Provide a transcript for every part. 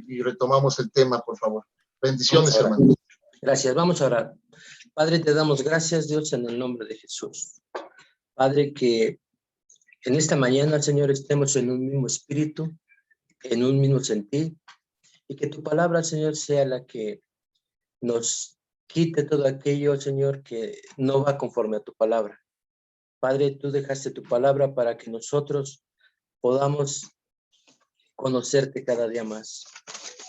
y retomamos el tema, por favor. Bendiciones, Vamos a orar. hermano. Gracias, vamos a orar. Padre, te damos gracias, Dios, en el nombre de Jesús. Padre, que en esta mañana, Señor, estemos en un mismo espíritu, en un mismo sentir, y que tu palabra, Señor, sea la que nos quite todo aquello, Señor, que no va conforme a tu palabra. Padre, tú dejaste tu palabra para que nosotros podamos conocerte cada día más.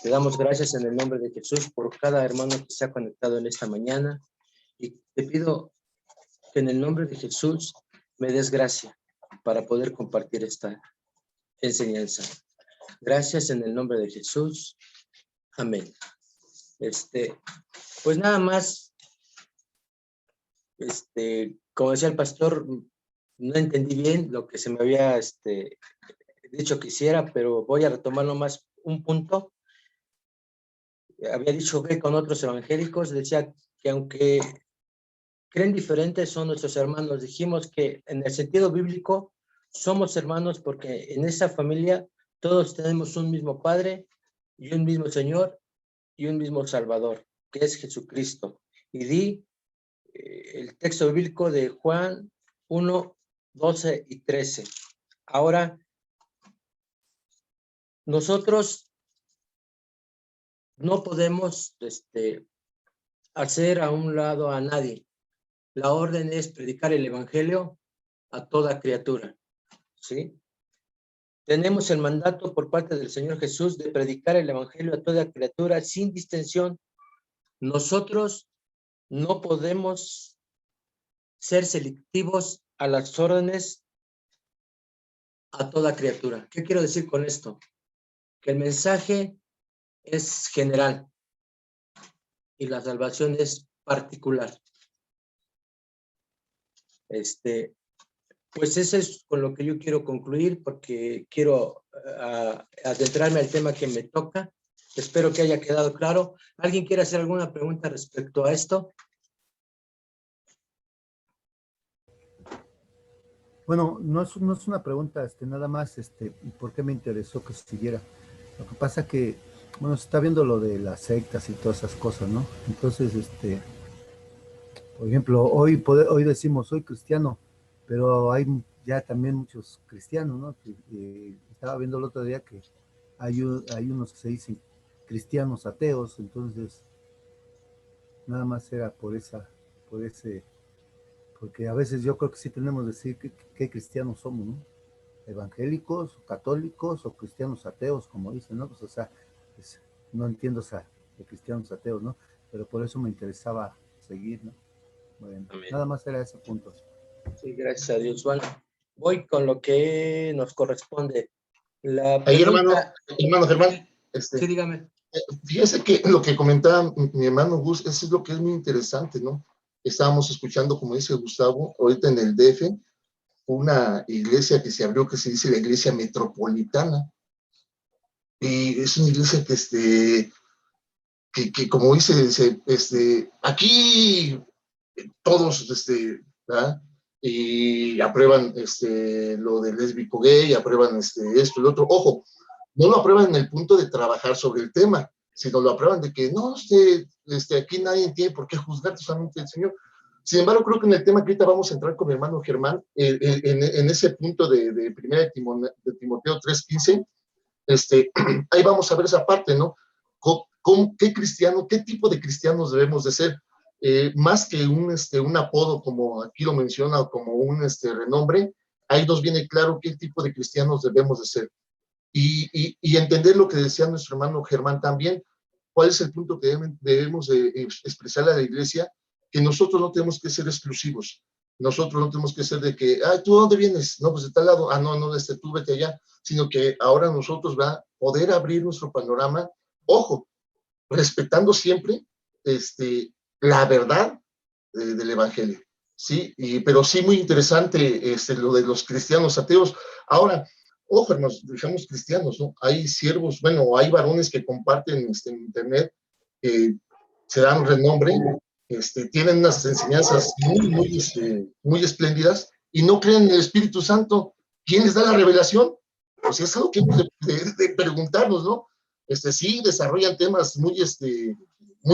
Te damos gracias en el nombre de Jesús por cada hermano que se ha conectado en esta mañana, y te pido que en el nombre de Jesús me des gracia para poder compartir esta enseñanza. Gracias en el nombre de Jesús. Amén. Pues nada más, como decía el pastor, no entendí bien lo que se me había dicho que hiciera, pero voy a retomar nomás un punto. Había dicho que con otros evangélicos, decía que aunque creen diferentes, son nuestros hermanos. Dijimos que en el sentido bíblico somos hermanos porque en esa familia todos tenemos un mismo Padre y un mismo Señor y un mismo Salvador, que es Jesucristo. Y di el texto bíblico de Juan 1, 12 y 13. Ahora, nosotros no podemos hacer a un lado a nadie. La orden es predicar el evangelio a toda criatura, ¿sí? Tenemos el mandato por parte del Señor Jesús de predicar el evangelio a toda criatura sin distinción. Nosotros no podemos ser selectivos a las órdenes a toda criatura. ¿Qué quiero decir con esto? Que el mensaje es general y la salvación es particular. Pues eso es con lo que yo quiero concluir, porque quiero adentrarme al tema que me toca. Espero que haya quedado claro. ¿Alguien quiere hacer alguna pregunta respecto a esto? Bueno, no es una pregunta, nada más, ¿por qué me interesó que siguiera? Lo que pasa que, bueno, se está viendo lo de las sectas y todas esas cosas, ¿no? Entonces, por ejemplo, hoy decimos, soy cristiano, pero hay ya también muchos cristianos, ¿no? Estaba viendo el otro día que hay unos que se dicen cristianos ateos, entonces, nada más era porque a veces yo creo que sí tenemos que decir qué cristianos somos, ¿no? Evangélicos, católicos o cristianos ateos, como dicen, ¿no? Pues, o sea, no entiendo, o sea, de cristianos ateos, ¿no? Pero por eso me interesaba seguir, ¿no? Bueno, nada más era ese punto. Sí, gracias a Dios. Bueno, voy con lo que nos corresponde. Ahí, hermano Germán, sí, dígame. Fíjese que lo que comentaba mi hermano Gus, eso es lo que es muy interesante, ¿no? Estábamos escuchando, como dice Gustavo, ahorita en el DF, una iglesia que se abrió, que se dice la Iglesia Metropolitana. Y es una iglesia que como dice, aquí todos, ¿verdad? Y aprueban lo del lésbico gay, aprueban esto y lo otro. Ojo, no lo aprueban en el punto de trabajar sobre el tema, sino lo aprueban de que no, aquí nadie tiene por qué juzgar, solamente el Señor. Sin embargo, creo que en el tema que ahorita vamos a entrar con mi hermano Germán, en ese punto de primera de Timoteo 3:15, ahí vamos a ver esa parte, ¿no? ¿Qué tipo de cristianos debemos de ser? Más que un apodo, como aquí lo menciona, o como un renombre, ahí nos viene claro qué tipo de cristianos debemos de ser. Y entender lo que decía nuestro hermano Germán también, cuál es el punto que debemos de expresarle a la iglesia, que nosotros no tenemos que ser exclusivos, nosotros no tenemos que ser de que, ¿tú dónde vienes? No, pues de tal lado, no, tú vete allá, sino que ahora nosotros va a poder abrir nuestro panorama, ojo, respetando siempre la verdad del evangelio, ¿sí? Pero sí muy interesante lo de los cristianos ateos. Ahora, ojo, nos dejamos cristianos, ¿no? Hay siervos, bueno, hay varones que comparten en internet, se dan renombre, tienen unas enseñanzas muy espléndidas y no creen en el Espíritu Santo. ¿Quién les da la revelación? Pues es algo que hemos de preguntarnos, ¿no? sí desarrollan temas muy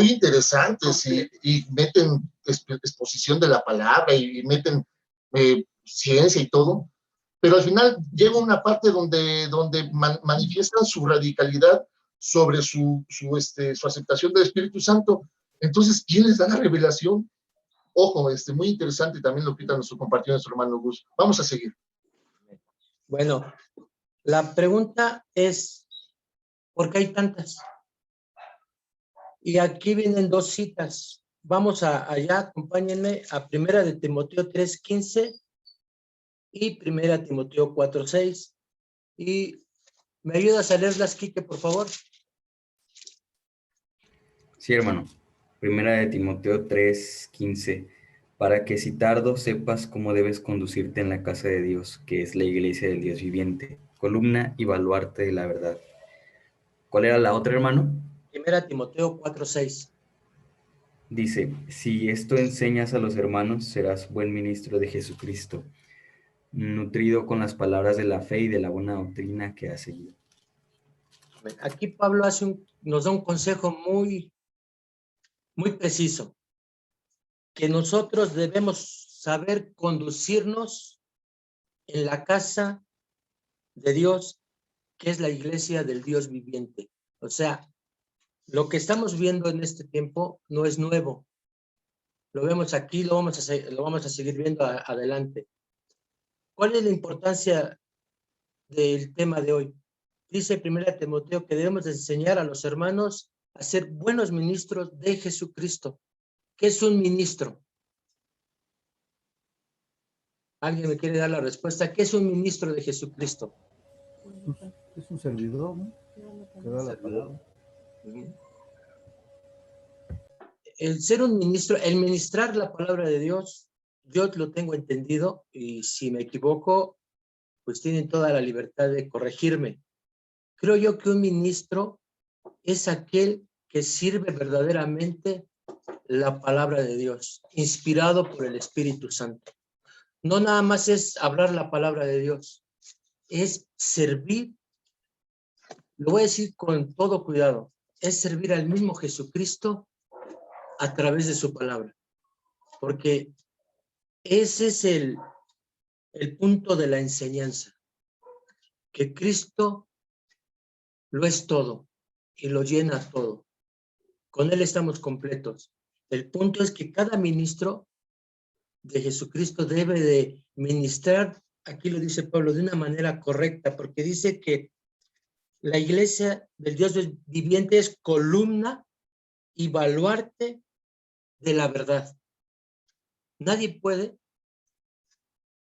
interesantes y meten exposición de la palabra y meten ciencia y todo, pero al final llega una parte donde manifiestan su radicalidad sobre su aceptación del Espíritu Santo. Entonces, ¿quién les da la revelación? Ojo, muy interesante también lo que nos compartió nuestro hermano Gus. Vamos a seguir. Bueno, la pregunta es, ¿por qué hay tantas? Y aquí vienen dos citas. Vamos allá, acompáñenme a 1 de Timoteo 3:15 y 1 Timoteo 4:6. Y ¿me ayudas a leerlas, Quique, por favor? Sí, hermano. 1 de Timoteo 3:15. Para que si tardo sepas cómo debes conducirte en la casa de Dios, que es la iglesia del Dios viviente, columna y baluarte de la verdad. ¿Cuál era la otra, hermano? 1 Timoteo 4:6. Dice, si esto enseñas a los hermanos, serás buen ministro de Jesucristo, nutrido con las palabras de la fe y de la buena doctrina que has seguido. Aquí Pablo nos da un consejo muy preciso, que nosotros debemos saber conducirnos en la casa de Dios, que es la iglesia del Dios viviente. O sea, lo que estamos viendo en este tiempo no es nuevo. Lo vemos aquí, lo vamos a seguir viendo adelante. ¿Cuál es la importancia del tema de hoy? Dice 1 Timoteo que debemos de enseñar a los hermanos a ser buenos ministros de Jesucristo. ¿Qué es un ministro? ¿Alguien me quiere dar la respuesta? ¿Qué es un ministro de Jesucristo? Es un servidor, ¿no? Que da la palabra. El ser un ministro, el ministrar la palabra de Dios, yo lo tengo entendido, y si me equivoco, pues tienen toda la libertad de corregirme. Creo yo que un ministro es aquel que sirve verdaderamente la palabra de Dios, inspirado por el Espíritu Santo. No nada más es hablar la palabra de Dios, es servir, lo voy a decir con todo cuidado, es servir al mismo Jesucristo a través de su palabra, porque ese es el punto de la enseñanza, que Cristo lo es todo y lo llena todo. Con Él estamos completos. El punto es que cada ministro de Jesucristo debe de ministrar, aquí lo dice Pablo, de una manera correcta, porque dice que la iglesia del Dios viviente es columna y baluarte de la verdad. Nadie puede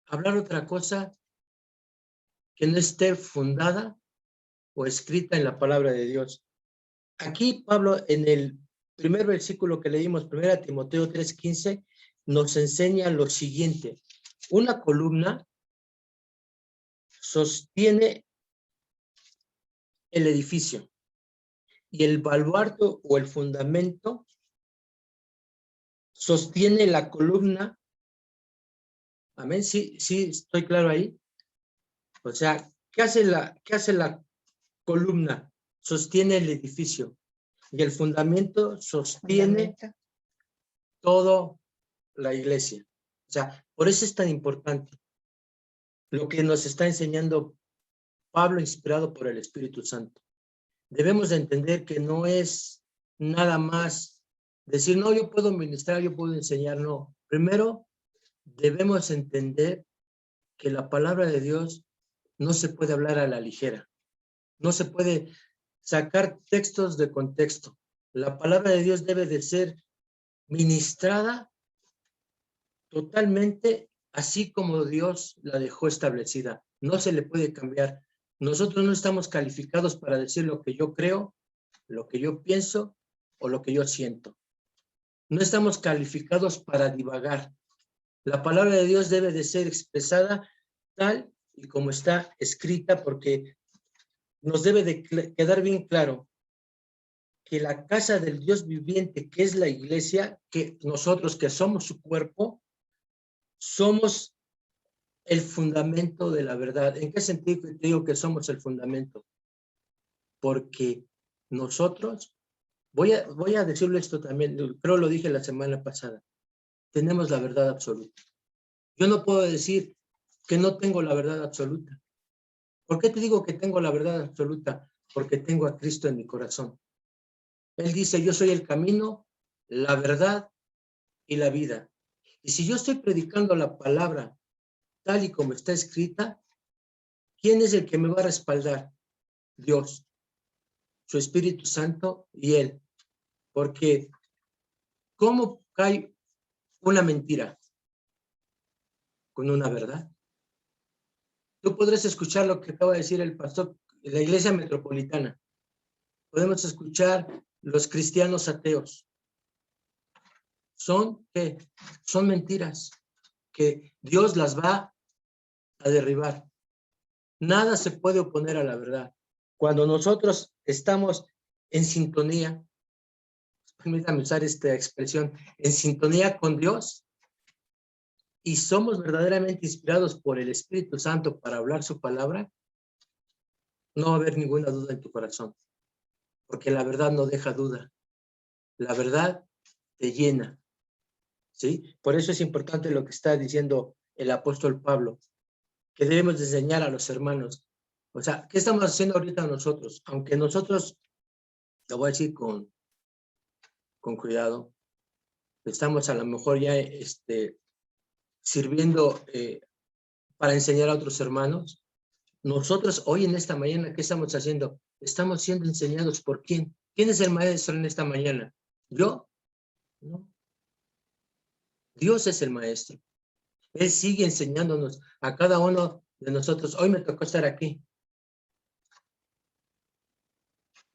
hablar otra cosa que no esté fundada o escrita en la palabra de Dios. Aquí Pablo, en el primer versículo que leímos, 1 Timoteo 3:15, nos enseña lo siguiente. Una columna sostiene el edificio y el baluarte o el fundamento sostiene la columna. Amén. Sí, estoy claro ahí. O sea, ¿qué hace la columna? Sostiene el edificio y el fundamento sostiene toda la iglesia. O sea, por eso es tan importante lo que nos está enseñando Pablo, inspirado por el Espíritu Santo. Debemos de entender que no es nada más decir, no, yo puedo ministrar, yo puedo enseñar, no. Primero, debemos entender que la palabra de Dios no se puede hablar a la ligera. No se puede sacar textos de contexto. La palabra de Dios debe de ser ministrada totalmente así como Dios la dejó establecida. No se le puede cambiar. Nosotros no estamos calificados para decir lo que yo creo, lo que yo pienso o lo que yo siento. No estamos calificados para divagar. La palabra de Dios debe de ser expresada tal y como está escrita, porque nos debe de quedar bien claro que la casa del Dios viviente, que es la iglesia, que nosotros que somos su cuerpo, somos el fundamento de la verdad. ¿En qué sentido te digo que somos el fundamento? Porque nosotros, voy a decirlo esto también, creo lo dije la semana pasada, tenemos la verdad absoluta. Yo no puedo decir que no tengo la verdad absoluta. ¿Por qué te digo que tengo la verdad absoluta? Porque tengo a Cristo en mi corazón. Él dice, yo soy el camino, la verdad y la vida. Y si yo estoy predicando la palabra tal y como está escrita, ¿quién es el que me va a respaldar? Dios, su Espíritu Santo y Él. Porque, ¿cómo cae una mentira? Con una verdad. Tú podrás escuchar lo que acaba de decir el pastor de la Iglesia Metropolitana. Podemos escuchar los cristianos ateos. ¿Qué? Son mentiras que Dios las va a derribar. Nada se puede oponer a la verdad. Cuando nosotros estamos en sintonía, permítame usar esta expresión, en sintonía con Dios, y somos verdaderamente inspirados por el Espíritu Santo para hablar su palabra, no va a haber ninguna duda en tu corazón, porque la verdad no deja duda. La verdad te llena, ¿sí? Por eso es importante lo que está diciendo el apóstol Pablo, que debemos de enseñar a los hermanos. O sea, ¿qué estamos haciendo ahorita nosotros? Aunque nosotros, lo voy a decir con cuidado, estamos a lo mejor ya sirviendo para enseñar a otros hermanos. Nosotros hoy en esta mañana, ¿qué estamos haciendo? Estamos siendo enseñados por ¿quién? ¿Quién es el maestro en esta mañana? ¿Yo? No. Dios es el maestro. Él sigue enseñándonos a cada uno de nosotros. Hoy me tocó estar aquí.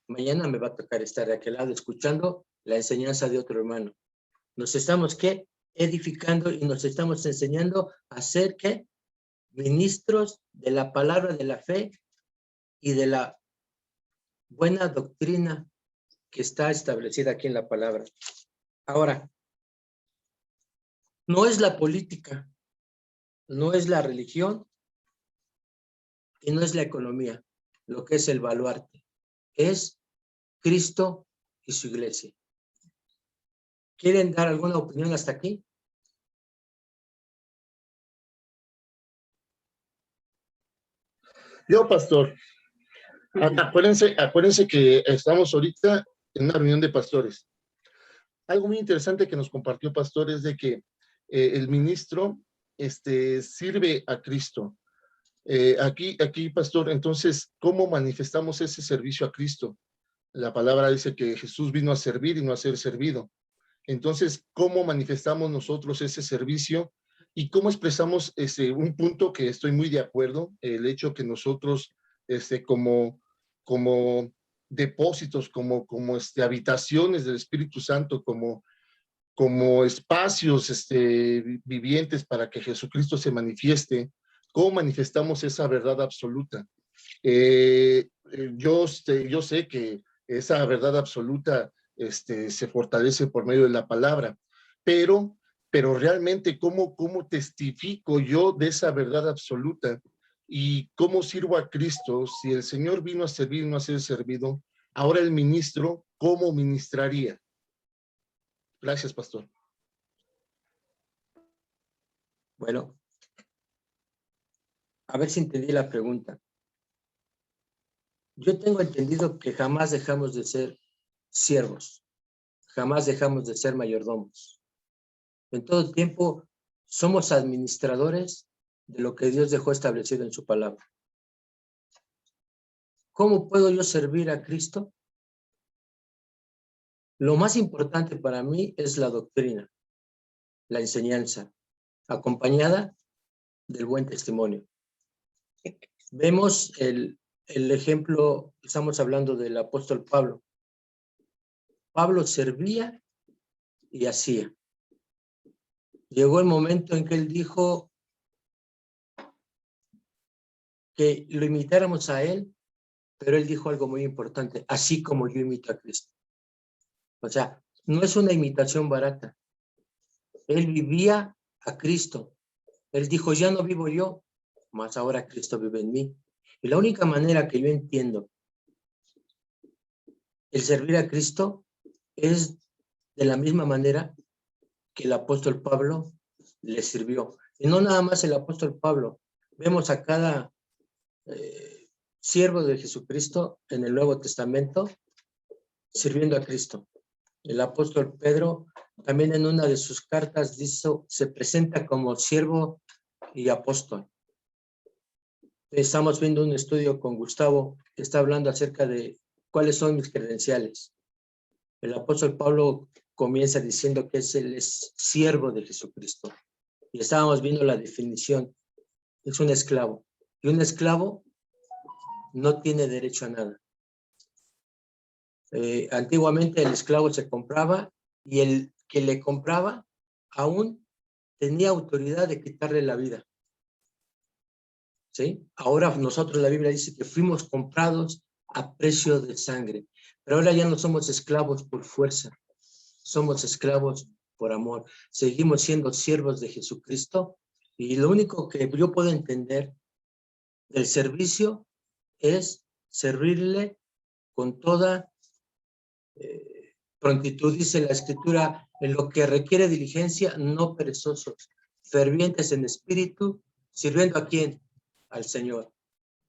Mañana me va a tocar estar de aquel lado escuchando la enseñanza de otro hermano. Nos estamos, ¿qué? Edificando y nos estamos enseñando a ser, ¿qué? Ministros de la palabra de la fe y de la buena doctrina que está establecida aquí en la palabra. Ahora, no es la política, no es la religión y no es la economía lo que es el baluarte. Es Cristo y su iglesia. ¿Quieren dar alguna opinión hasta aquí? Yo, pastor, acuérdense que estamos ahorita en una reunión de pastores. Algo muy interesante que nos compartió pastor es de que el ministro sirve a Cristo. Aquí, pastor, entonces, ¿cómo manifestamos ese servicio a Cristo? La palabra dice que Jesús vino a servir y no a ser servido. Entonces, ¿cómo manifestamos nosotros ese servicio? ¿Y cómo expresamos un punto que estoy muy de acuerdo? El hecho que nosotros, como depósitos, como habitaciones del Espíritu Santo, como espacios vivientes para que Jesucristo se manifieste, ¿cómo manifestamos esa verdad absoluta? Yo sé que esa verdad absoluta se fortalece por medio de la palabra, pero realmente, ¿cómo testifico yo de esa verdad absoluta? ¿Y cómo sirvo a Cristo? Si el Señor vino a servir y no a ser servido, ahora el ministro, ¿cómo ministraría? Gracias, pastor. Bueno, a ver si entendí la pregunta. Yo tengo entendido que jamás dejamos de ser siervos, jamás dejamos de ser mayordomos. En todo tiempo somos administradores de lo que Dios dejó establecido en su palabra. ¿Cómo puedo yo servir a Cristo? Lo más importante para mí es la doctrina, la enseñanza, acompañada del buen testimonio. Vemos el ejemplo, estamos hablando del apóstol Pablo. Pablo servía y hacía. Llegó el momento en que él dijo que lo imitáramos a él, pero él dijo algo muy importante, así como yo imito a Cristo. O sea, no es una imitación barata. Él vivía a Cristo. Él dijo, ya no vivo yo, mas ahora Cristo vive en mí. Y la única manera que yo entiendo el servir a Cristo es de la misma manera que el apóstol Pablo le sirvió. Y no nada más el apóstol Pablo. Vemos a cada siervo de Jesucristo en el Nuevo Testamento sirviendo a Cristo. El apóstol Pedro también en una de sus cartas dice, se presenta como siervo y apóstol. Estamos viendo un estudio con Gustavo que está hablando acerca de cuáles son mis credenciales. El apóstol Pablo comienza diciendo que él es siervo de Jesucristo. Y estábamos viendo la definición. Es un esclavo. Y un esclavo no tiene derecho a nada. Antiguamente el esclavo se compraba y el que le compraba aún tenía autoridad de quitarle la vida. ¿Sí? Ahora nosotros, la Biblia dice que fuimos comprados a precio de sangre, pero ahora ya no somos esclavos por fuerza, somos esclavos por amor. Seguimos siendo siervos de Jesucristo y lo único que yo puedo entender del servicio es servirle con toda prontitud. Dice la Escritura, en lo que requiere diligencia, no perezosos, fervientes en espíritu, sirviendo ¿a quién? Al Señor.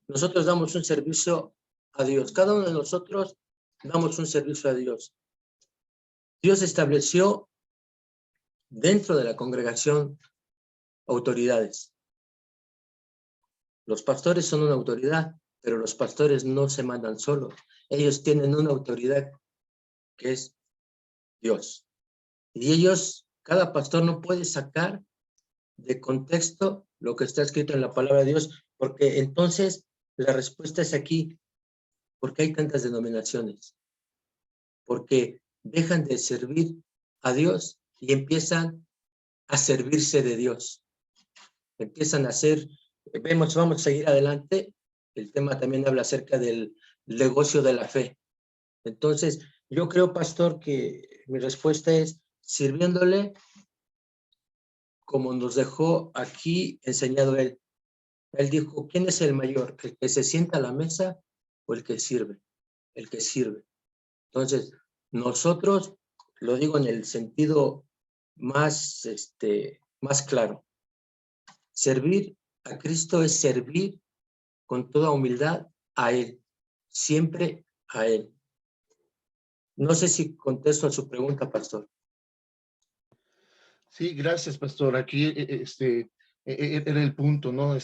Nosotros damos un servicio a Dios. Cada uno de nosotros damos un servicio a Dios. Dios estableció dentro de la congregación autoridades. Los pastores son una autoridad, pero los pastores no se mandan solos. Ellos tienen una autoridad que es Dios. Y ellos, cada pastor no puede sacar de contexto lo que está escrito en la palabra de Dios, porque entonces la respuesta es aquí. ¿Por qué hay tantas denominaciones? Porque dejan de servir a Dios y empiezan a servirse de Dios. Empiezan a hacer, vamos a seguir adelante. El tema también habla acerca del negocio de la fe. Entonces, yo creo, pastor, que mi respuesta es sirviéndole como nos dejó aquí enseñado él. Él dijo, ¿quién es el mayor? ¿El que se sienta a la mesa o el que sirve? El que sirve. Entonces, nosotros, lo digo en el sentido más, más claro, servir a Cristo es servir con toda humildad a Él, siempre a Él. No sé si contesto a su pregunta, pastor. Sí, gracias, pastor. Aquí era el punto, ¿no?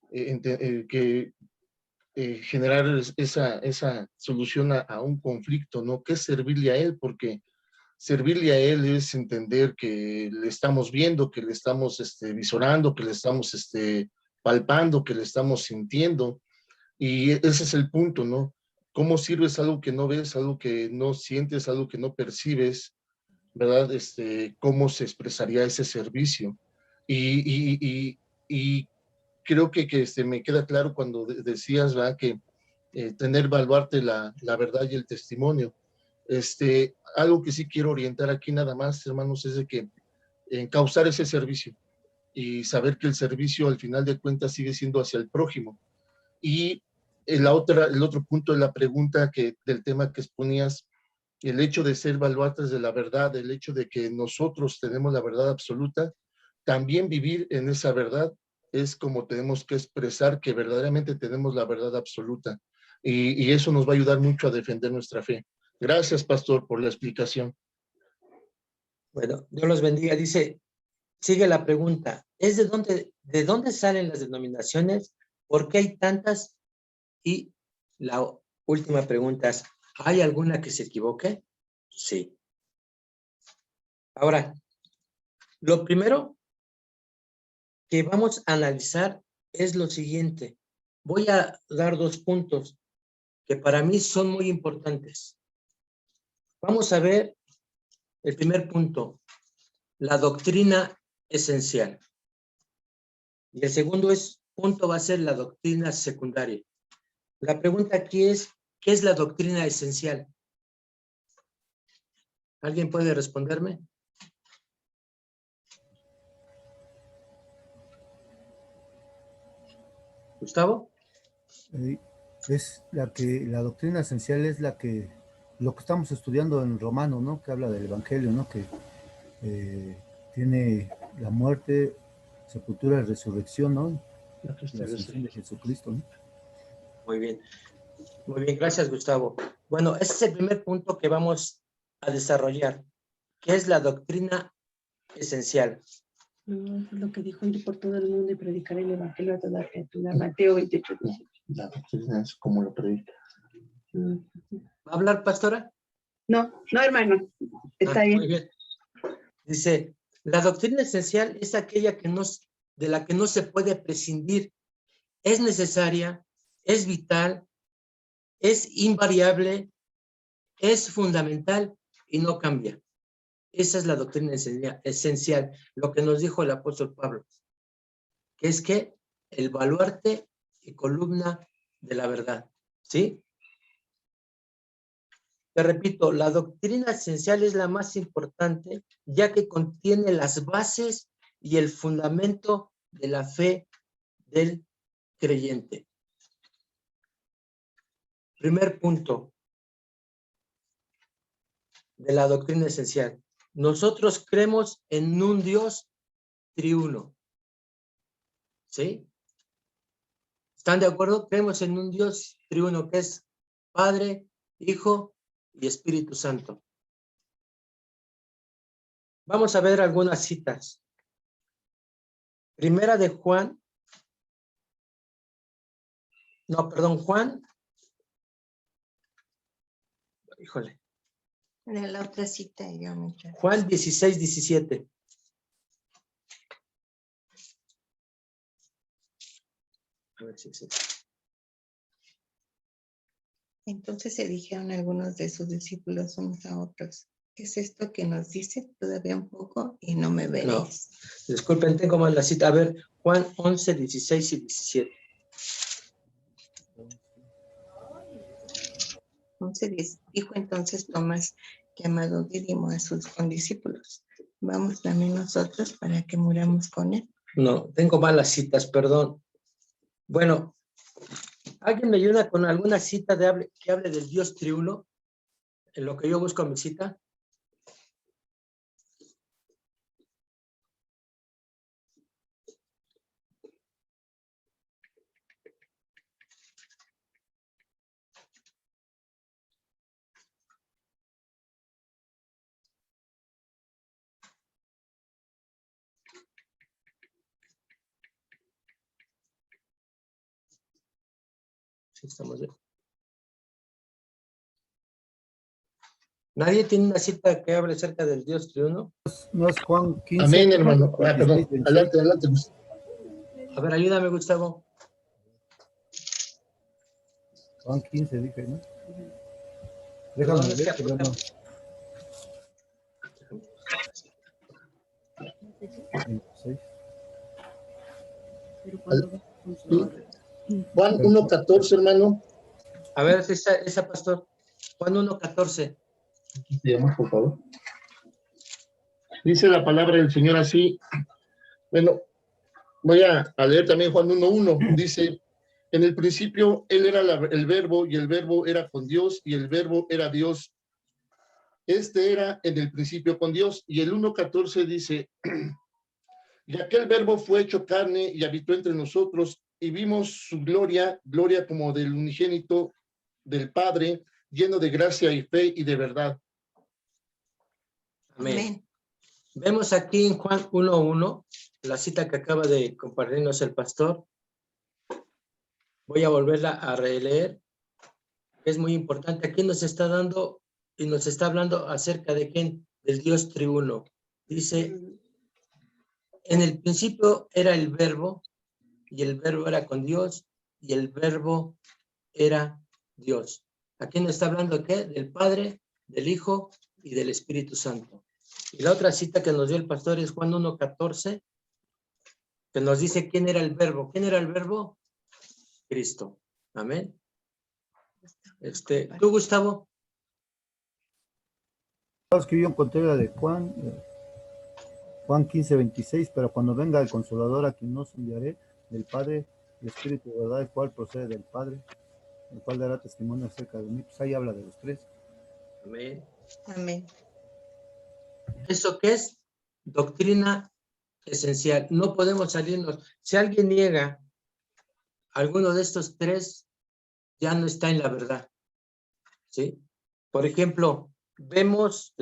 Que generar esa solución a un conflicto, ¿no? ¿Qué es servirle a Él? Porque servirle a Él es entender que le estamos viendo, que le estamos visorando, que le estamos palpando, que le estamos sintiendo. Y ese es el punto, ¿no? ¿Cómo sirves algo que no ves, algo que no sientes, algo que no percibes? ¿Verdad? ¿Cómo se expresaría ese servicio? Y creo que me queda claro cuando decías, ¿verdad? Que tener, baluarte la verdad y el testimonio. Algo que sí quiero orientar aquí nada más, hermanos, es de que causar ese servicio y saber que el servicio al final de cuentas sigue siendo hacia el prójimo. Y el otro punto de la pregunta del tema que exponías, el hecho de ser baluartes de la verdad, el hecho de que nosotros tenemos la verdad absoluta, también vivir en esa verdad es como tenemos que expresar que verdaderamente tenemos la verdad absoluta. Y eso nos va a ayudar mucho a defender nuestra fe. Gracias, pastor, por la explicación. Bueno, Dios los bendiga. Dice, sigue la pregunta, ¿es de dónde salen las denominaciones? ¿Por qué hay tantas? Y la última pregunta es, ¿hay alguna que se equivoque? Sí. Ahora, lo primero que vamos a analizar es lo siguiente. Voy a dar 2 puntos que para mí son muy importantes. Vamos a ver el primer punto, la doctrina esencial. Y el segundo punto va a ser la doctrina secundaria. La pregunta aquí es, ¿qué es la doctrina esencial? ¿Alguien puede responderme? Gustavo. Es la doctrina esencial es la que lo que estamos estudiando en Romano, ¿no? Que habla del Evangelio, ¿no? Que tiene la muerte, sepultura y resurrección, ¿no? La ascensión de Jesucristo, ¿no? Muy bien. Muy bien, gracias, Gustavo. Bueno, ese es el primer punto que vamos a desarrollar, que es la doctrina esencial. No, es lo que dijo, ir por todo el mundo y predicar el evangelio a toda criatura. Mateo 28, 18. La doctrina es como lo predica. ¿Va a hablar, pastora? No, no, hermano, está bien. Muy bien. Dice, la doctrina esencial es aquella de la que no se puede prescindir. Es necesaria, es vital, es invariable, es fundamental y no cambia. Esa es la doctrina esencial, lo que nos dijo el apóstol Pablo, que es que el baluarte y columna de la verdad, ¿sí? Te repito, la doctrina esencial es la más importante, ya que contiene las bases y el fundamento de la fe del creyente. Primer punto de la doctrina esencial. Nosotros creemos en un Dios triuno. ¿Sí? ¿Están de acuerdo? Creemos en un Dios triuno que es Padre, Hijo y Espíritu Santo. Vamos a ver algunas citas. Primera de Juan. No, perdón, Juan. Híjole. De la otra cita yo me echo. Juan 16, 17. A ver si es eso. Entonces se dijeron algunos de sus discípulos unos a otros: ¿qué es esto que nos dice? Todavía un poco y no me veréis. No, disculpen, tengo mal la cita. A ver, Juan 11, 16 y 17. Entonces dijo entonces Tomás, llamado Dídimo, a sus condiscípulos: vamos también nosotros para que muramos con él. No, tengo malas citas, perdón. Bueno, ¿alguien me ayuda con alguna cita que hable del Dios triuno? En lo que yo busco mi cita. Sí, estamos bien. ¿Nadie tiene una cita que hable acerca del Dios triuno? No es Juan 15. Amén, hermano. Ah, 16, perdón. 26. Adelante, adelante. A ver, ayúdame, Gustavo. Juan 15, dije, ¿no? Perdón, Déjame es que ver, pero no. 26. Pero cuando Juan 1:14, hermano. A ver, esa pastor. Juan 1:14. ¿Te llamas, por favor? Dice la palabra del Señor así. Bueno, voy a leer también Juan 1:1. Dice, en el principio Él era el verbo, y el verbo era con Dios, y el verbo era Dios. Este era en el principio con Dios. Y el 1:14 dice, y aquel verbo fue hecho carne y habitó entre nosotros, y vimos su gloria, gloria como del unigénito del Padre, lleno de gracia y fe y de verdad. Amén. Amén. Vemos aquí en Juan 1:1, la cita que acaba de compartirnos el pastor. Voy a volverla a releer. Es muy importante. Aquí nos está dando y nos está hablando acerca de quién, del Dios triuno. Dice, en el principio era el verbo, y el verbo era con Dios, y el verbo era Dios. Aquí nos está hablando ¿qué? Del Padre, del Hijo y del Espíritu Santo. Y la otra cita que nos dio el pastor es Juan 1:14, que nos dice quién era el verbo. ¿Quién era el verbo? Cristo. Amén. ¿Tú, Gustavo? Escribí un contrario de Juan, Juan 15, 26, pero cuando venga el Consolador, a quien nos enviaré, del Padre, el Espíritu de verdad, el cual procede del Padre, el cual dará testimonio acerca de mí. Pues ahí habla de los tres. Amén. Amén. ¿Eso qué es? Doctrina esencial. No podemos salirnos. Si alguien niega alguno de estos tres, ya no está en la verdad. ¿Sí? Por ejemplo, vemos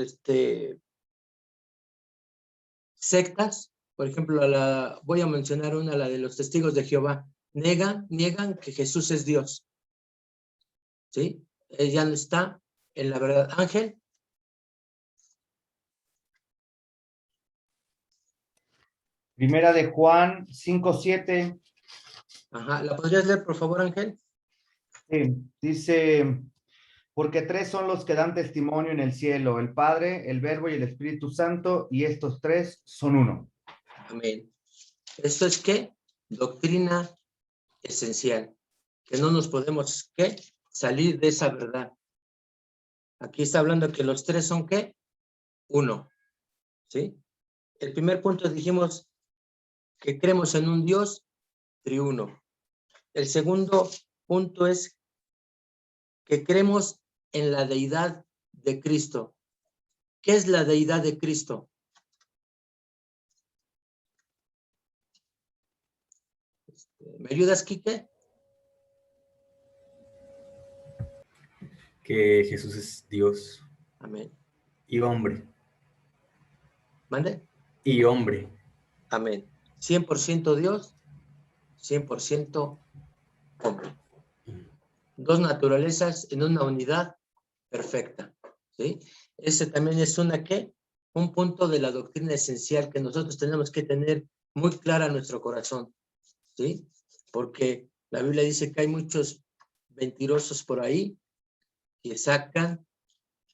sectas, por ejemplo, voy a mencionar una, la de los testigos de Jehová. Niegan que Jesús es Dios. ¿Sí? Él ya no está en la verdad. Ángel. Primera de Juan 5:7. Ajá. ¿La podrías leer, por favor, Ángel? Dice, porque tres son los que dan testimonio en el cielo, el Padre, el Verbo y el Espíritu Santo, y estos tres son uno. Amén. ¿Esto es qué? Doctrina esencial. Que no nos podemos, ¿qué? Salir de esa verdad. Aquí está hablando que los tres son, ¿qué? Uno. ¿Sí? El primer punto dijimos que creemos en un Dios triuno. El segundo punto es que creemos en la deidad de Cristo. ¿Qué es la deidad de Cristo? ¿Me ayudas, Quique? Que Jesús es Dios Amén. y hombre. ¿Mande? Y hombre. Amén. 100% Dios, 100% hombre. Dos naturalezas en una unidad perfecta. ¿Sí? Ese también es ¿qué? Un punto de la doctrina esencial que nosotros tenemos que tener muy clara en nuestro corazón. ¿Sí? Porque la Biblia dice que hay muchos mentirosos por ahí que sacan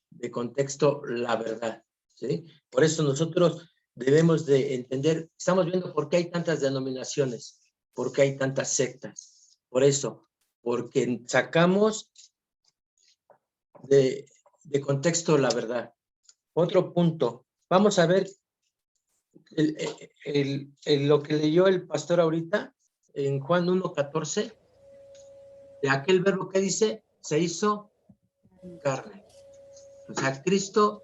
de contexto la verdad. ¿Sí? Por eso nosotros debemos de entender, estamos viendo por qué hay tantas denominaciones, por qué hay tantas sectas. Por eso, porque sacamos de contexto la verdad. Otro punto, vamos a ver lo que leyó el pastor ahorita en Juan 1:14, de aquel verbo que dice, se hizo carne. O sea, Cristo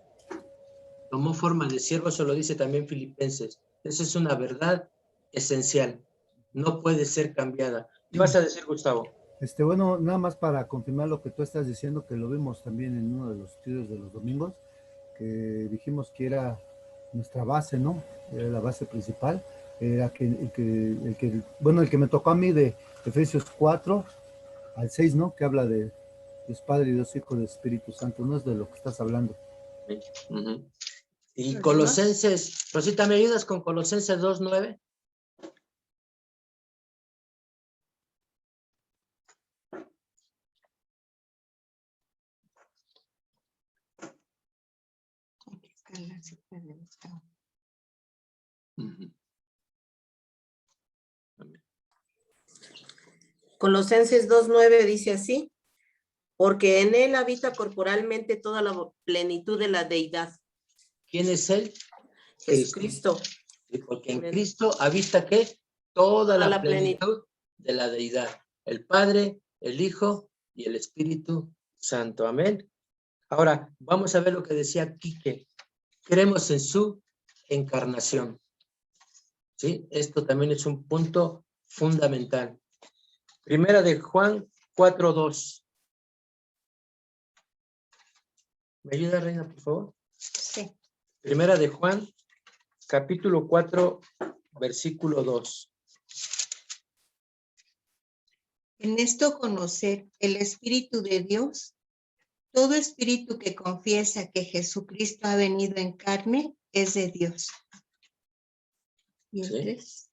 tomó forma de siervo, eso lo dice también Filipenses. Esa es una verdad esencial, no puede ser cambiada. ¿Qué vas a decir, Gustavo? Bueno, nada más para confirmar lo que tú estás diciendo, que lo vimos también en uno de los estudios de los domingos, que dijimos que era nuestra base, ¿no? Era la base principal, era el que me tocó a mí de Efesios 4-6, ¿no? Que habla de Dios Padre y Dios Hijo y Espíritu Santo, no es de lo que estás hablando. Uh-huh. Y Colosenses, Rosita, ¿me ayudas con Colosenses 2:9? Uh-huh. Colosenses 2:9 dice así, porque en él habita corporalmente toda la plenitud de la deidad. ¿Quién es él? Jesucristo. Y porque en Cristo habita ¿qué? Toda la plenitud plenitud de la deidad. El Padre, el Hijo y el Espíritu Santo. Amén. Ahora, vamos a ver lo que decía Quique. Creemos en su encarnación. ¿Sí? Esto también es un punto fundamental. Primera de Juan 4:2. ¿Me ayuda, Reina, por favor? Sí. Primera de Juan, capítulo 4, versículo 2. En esto conocer el Espíritu de Dios, todo espíritu que confiesa que Jesucristo ha venido en carne es de Dios. ¿Y el ¿Sí? 3?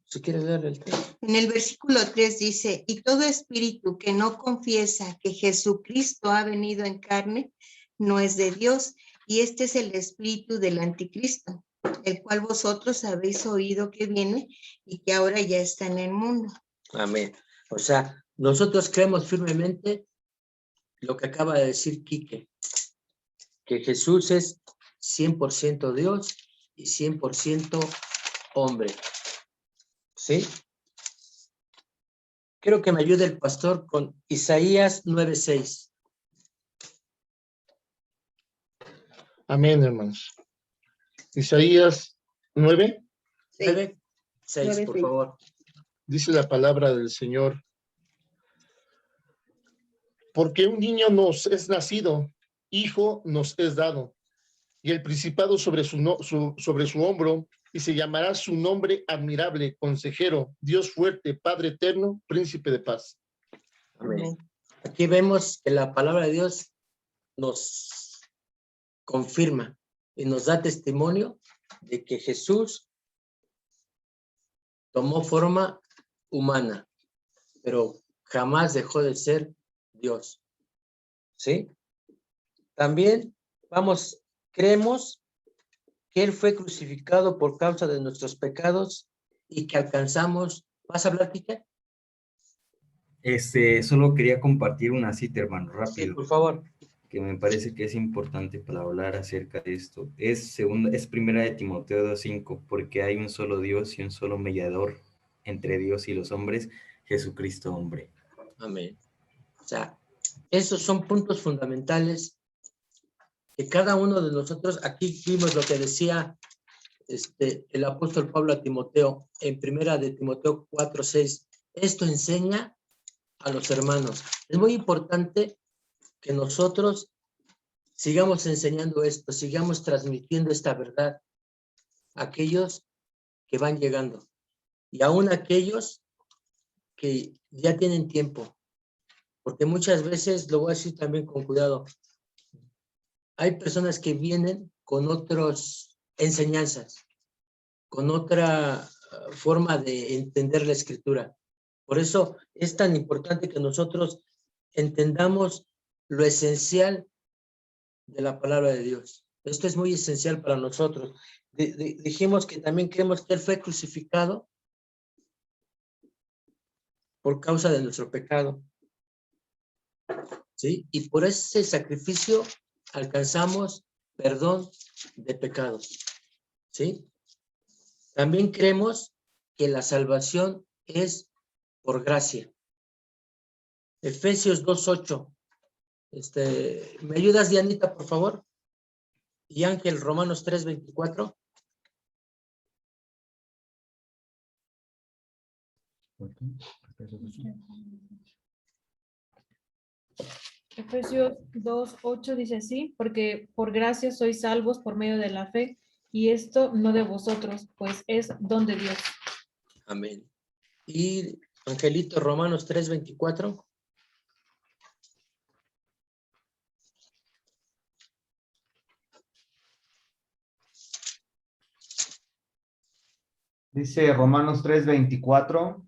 Si quieres leer el 3. En el versículo 3 dice, y todo espíritu que no confiesa que Jesucristo ha venido en carne no es de Dios, y este es el espíritu del anticristo, el cual vosotros habéis oído que viene y que ahora ya está en el mundo. Amén. O sea, nosotros creemos firmemente lo que acaba de decir Quique, que Jesús es 100% Dios y 100% hombre. ¿Sí? Quiero que me ayude el pastor con Isaías 9:6. Amén, hermanos. Isaías 9, 9, 6, por 9:6. favor. dice la palabra del Señor. Porque un niño nos es nacido, hijo nos es dado, y el principado sobre su hombro, y se llamará su nombre admirable, consejero, Dios fuerte, Padre eterno, príncipe de paz. Amén. Aquí vemos que la palabra de Dios nos confirma y nos da testimonio de que Jesús tomó forma humana, pero jamás dejó de ser Dios. ¿Sí? También creemos que Él fue crucificado por causa de nuestros pecados y que alcanzamos. ¿Vas a hablar, Quique? Solo quería compartir una cita, hermano, Sí, rápido, por favor. que me parece que es importante para hablar acerca de esto. Es primera de Timoteo 2:5, porque hay un solo Dios y un solo mediador entre Dios y los hombres, Jesucristo hombre. Amén. O sea, esos son puntos fundamentales que cada uno de nosotros, aquí vimos lo que decía el apóstol Pablo a Timoteo, en primera de Timoteo 4:6. Esto enseña a los hermanos. Es muy importante que nosotros sigamos enseñando esto, sigamos transmitiendo esta verdad a aquellos que van llegando y aún aquellos que ya tienen tiempo, porque muchas veces, lo voy a decir también con cuidado, hay personas que vienen con otras enseñanzas, con otra forma de entender la escritura. Por eso es tan importante que nosotros entendamos lo esencial de la palabra de Dios. Esto es muy esencial para nosotros. Dijimos que también creemos que Él fue crucificado por causa de nuestro pecado. ¿Sí? Y por ese sacrificio alcanzamos perdón de pecados. ¿Sí? También creemos que la salvación es por gracia. Efesios 2:8. ¿Me ayudas, Dianita, por favor? Y Ángel, Romanos 3:24. Efesios 2:8 dice así, porque por gracia sois salvos por medio de la fe, y esto no de vosotros, pues es don de Dios. Amén. Y Angelito, Romanos 3:24. Dice Romanos 3:24,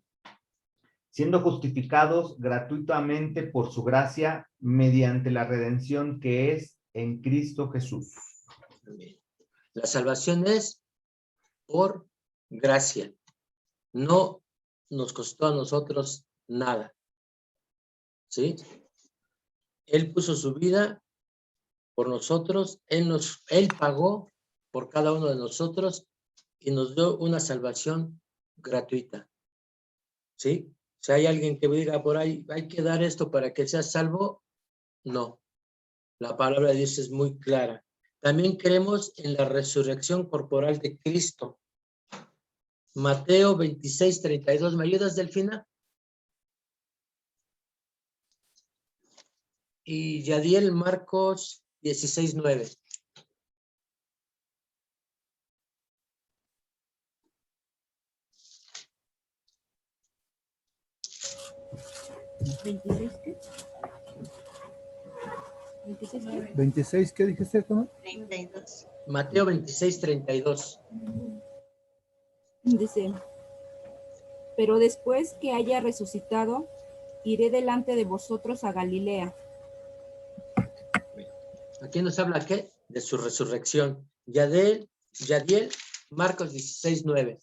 siendo justificados gratuitamente por su gracia mediante la redención que es en Cristo Jesús. Amén. La salvación es por gracia. No nos costó a nosotros nada. ¿Sí? Él puso su vida por nosotros, Él pagó por cada uno de nosotros y nos dio una salvación gratuita. ¿Sí? Si hay alguien que diga por ahí, hay que dar esto para que seas salvo, no. La palabra de Dios es muy clara. También creemos en la resurrección corporal de Cristo. Mateo 26:32. ¿Me ayudas, Delfina? Y Yadiel, Marcos 16:9. ¿26 qué dijiste, Tomás? 32. Mateo 26:32. Dice, pero después que haya resucitado, iré delante de vosotros a Galilea. Aquí nos habla, ¿qué? De su resurrección. Yadiel, Marcos 16:9.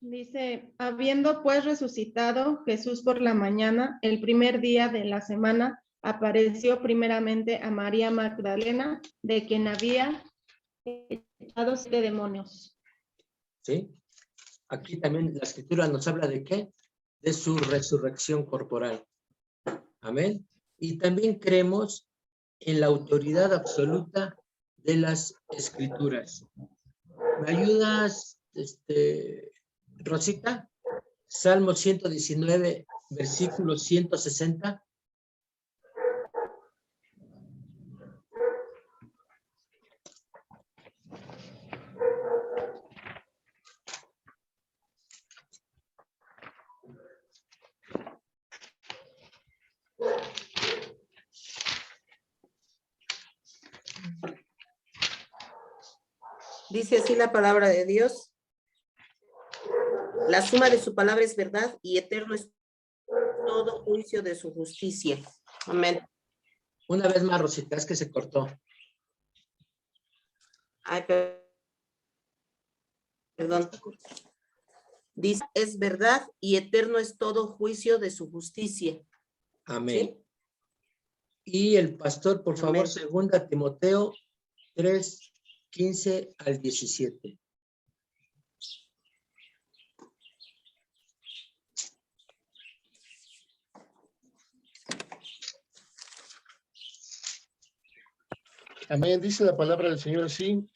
Dice, habiendo pues resucitado Jesús por la mañana, el primer día de la semana, apareció primeramente a María Magdalena, de quien había echado 7 demonios. ¿Sí? Aquí también la escritura nos habla de ¿qué? De su resurrección corporal. Amén. Y también creemos en la autoridad absoluta de las Escrituras. ¿Me ayudas, Rosita? Salmo 119, versículo 160. Dice así la palabra de Dios. La suma de su palabra es verdad y eterno es todo juicio de su justicia. Amén. Una vez más, Rosita, es que se cortó. Ay, perdón. Dice, es verdad y eterno es todo juicio de su justicia. Amén. ¿Sí? Y el pastor, por favor, Amén. segunda Timoteo 3, 15 al 17. Amén. Dice la palabra del Señor así.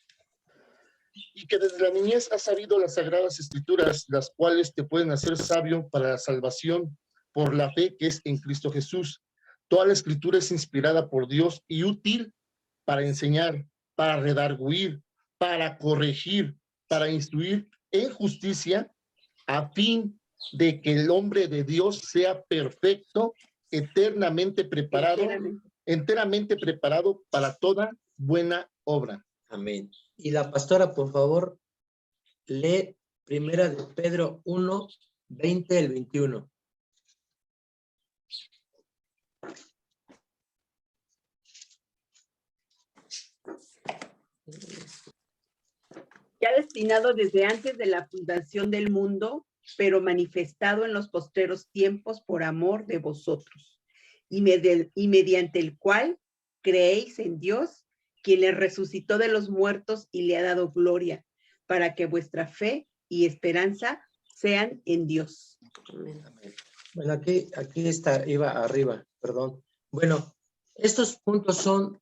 Y que desde la niñez has sabido las sagradas escrituras, las cuales te pueden hacer sabio para la salvación por la fe que es en Cristo Jesús. Toda la escritura es inspirada por Dios y útil para enseñar, para redarguir, para corregir, para instruir en justicia, a fin de que el hombre de Dios sea perfecto, enteramente preparado para toda buena obra. Amén. Y la pastora, por favor, lee primera de Pedro 1, 20 al 21. Ya destinado desde antes de la fundación del mundo, pero manifestado en los postreros tiempos por amor de vosotros, y mediante el cual creéis en Dios, quien le resucitó de los muertos y le ha dado gloria, para que vuestra fe y esperanza sean en Dios. Amén. Bueno, aquí está, iba arriba, perdón. Bueno, estos puntos son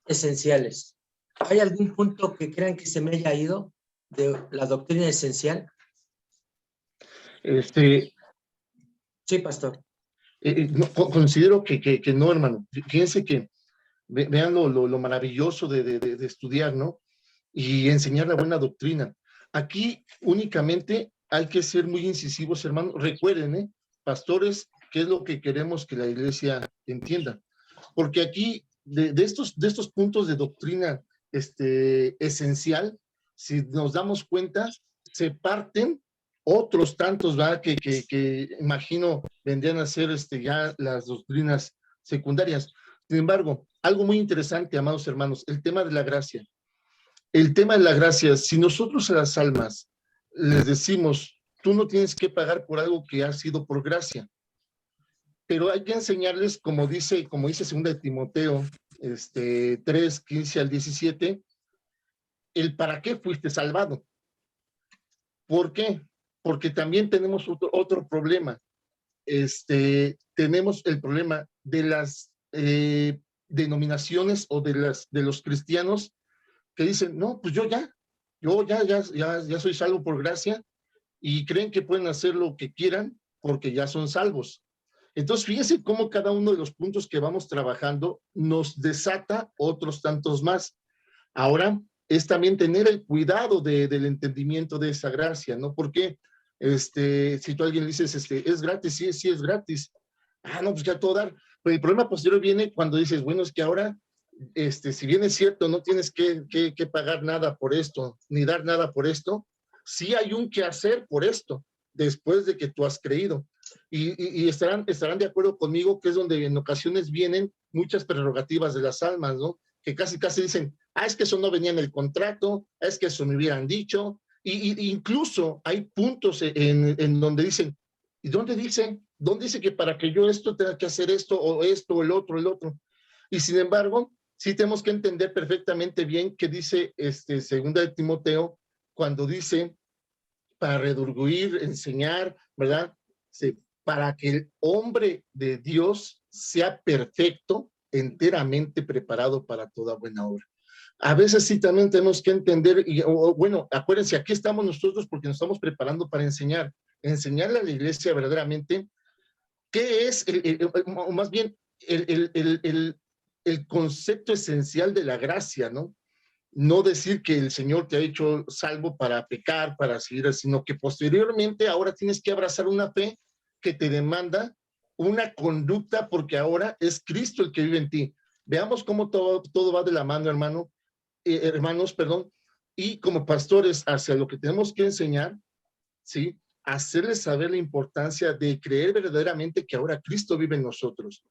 esenciales. ¿Hay algún punto que crean que se me haya ido de la doctrina esencial? Sí, pastor. No, considero que no, hermano. Fíjense que vean lo maravilloso de estudiar, ¿no? Y enseñar la buena doctrina. Aquí únicamente hay que ser muy incisivos, hermano. Recuerden, pastores, ¿qué es lo que queremos que la iglesia entienda? Porque aquí, de estos puntos de doctrina esencial, si nos damos cuenta, se parten otros tantos, ¿verdad? Que imagino vendrían a ser ya las doctrinas secundarias. Sin embargo, algo muy interesante, amados hermanos, el tema de la gracia. El tema de la gracia, si nosotros a las almas les decimos, tú no tienes que pagar por algo que ha sido por gracia, pero hay que enseñarles, como dice 2 de Timoteo 3, 15 al 17, el para qué fuiste salvado. ¿Por qué? Porque también tenemos otro problema. Tenemos el problema de las denominaciones o de los cristianos que dicen, no, pues yo ya soy salvo por gracia, y creen que pueden hacer lo que quieran porque ya son salvos. Entonces, fíjense cómo cada uno de los puntos que vamos trabajando nos desata otros tantos más. Ahora, es también tener el cuidado del entendimiento de esa gracia, ¿no? Porque si tú a alguien le dices, es gratis, sí es gratis. Ah, no, pues ya todo dar. Pero el problema posterior viene cuando dices, bueno, es que ahora, si bien es cierto, no tienes que pagar nada por esto, ni dar nada por esto, sí hay un que hacer por esto, después de que tú has creído. Y estarán de acuerdo conmigo que es donde en ocasiones vienen muchas prerrogativas de las almas, ¿no? Que casi dicen, es que eso no venía en el contrato, es que eso me hubieran dicho, y incluso hay puntos en donde dicen, ¿y dónde dice? ¿Dónde dice que para que yo esto tenga que hacer esto, o el otro? Y sin embargo, sí tenemos que entender perfectamente bien qué dice 2 de Timoteo, cuando dice, para redarguir, enseñar, ¿verdad? Sí, para que el hombre de Dios sea perfecto, enteramente preparado para toda buena obra. A veces sí también tenemos que entender, bueno, acuérdense, aquí estamos nosotros porque nos estamos preparando para enseñarle a la iglesia verdaderamente qué es, o más bien, el concepto esencial de la gracia, ¿no? No decir que el Señor te ha hecho salvo para pecar, para seguir, sino que posteriormente ahora tienes que abrazar una fe que te demanda una conducta, porque ahora es Cristo el que vive en ti. Veamos cómo todo va de la mano, hermanos, perdón, y como pastores hacia lo que tenemos que enseñar, ¿sí? Hacerles saber la importancia de creer verdaderamente que ahora Cristo vive en nosotros.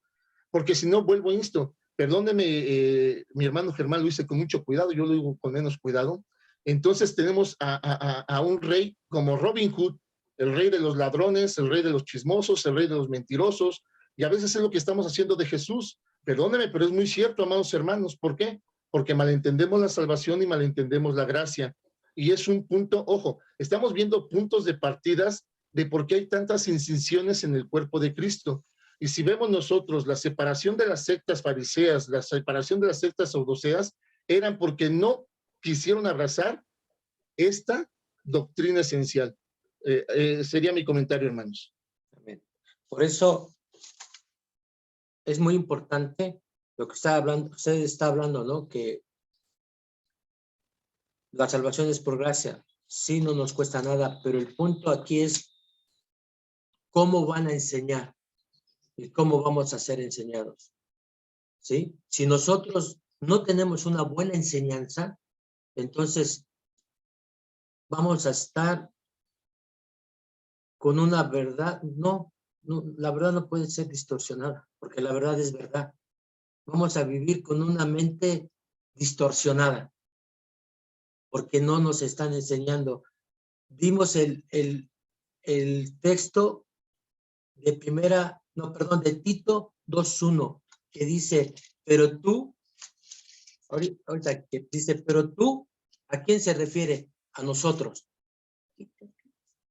Porque si no, vuelvo a esto, perdóneme, mi hermano Germán lo hice con mucho cuidado, yo lo digo con menos cuidado. Entonces tenemos a un rey como Robin Hood, el rey de los ladrones, el rey de los chismosos, el rey de los mentirosos, y a veces es lo que estamos haciendo de Jesús. Perdóneme, pero es muy cierto, amados hermanos. ¿Por qué? Porque malentendemos la salvación y malentendemos la gracia. Y es un punto, ojo, estamos viendo puntos de partidas de por qué hay tantas incisiones en el cuerpo de Cristo. Y si vemos nosotros la separación de las sectas fariseas, la separación de las sectas saduceas, eran porque no quisieron abrazar esta doctrina esencial. Sería mi comentario, hermanos. Amén. Por eso es muy importante lo que está hablando, usted está hablando, ¿no? Que la salvación es por gracia. Sí, no nos cuesta nada, pero el punto aquí es cómo van a enseñar y cómo vamos a ser enseñados. ¿Sí? Si nosotros no tenemos una buena enseñanza, entonces vamos a estar con una verdad. No, la verdad no puede ser distorsionada, porque la verdad es verdad. Vamos a vivir con una mente distorsionada, porque no nos están enseñando. Vimos el texto de de Tito 2:1, que dice, pero tú, ahorita que dice, pero tú, ¿a quién se refiere? A nosotros.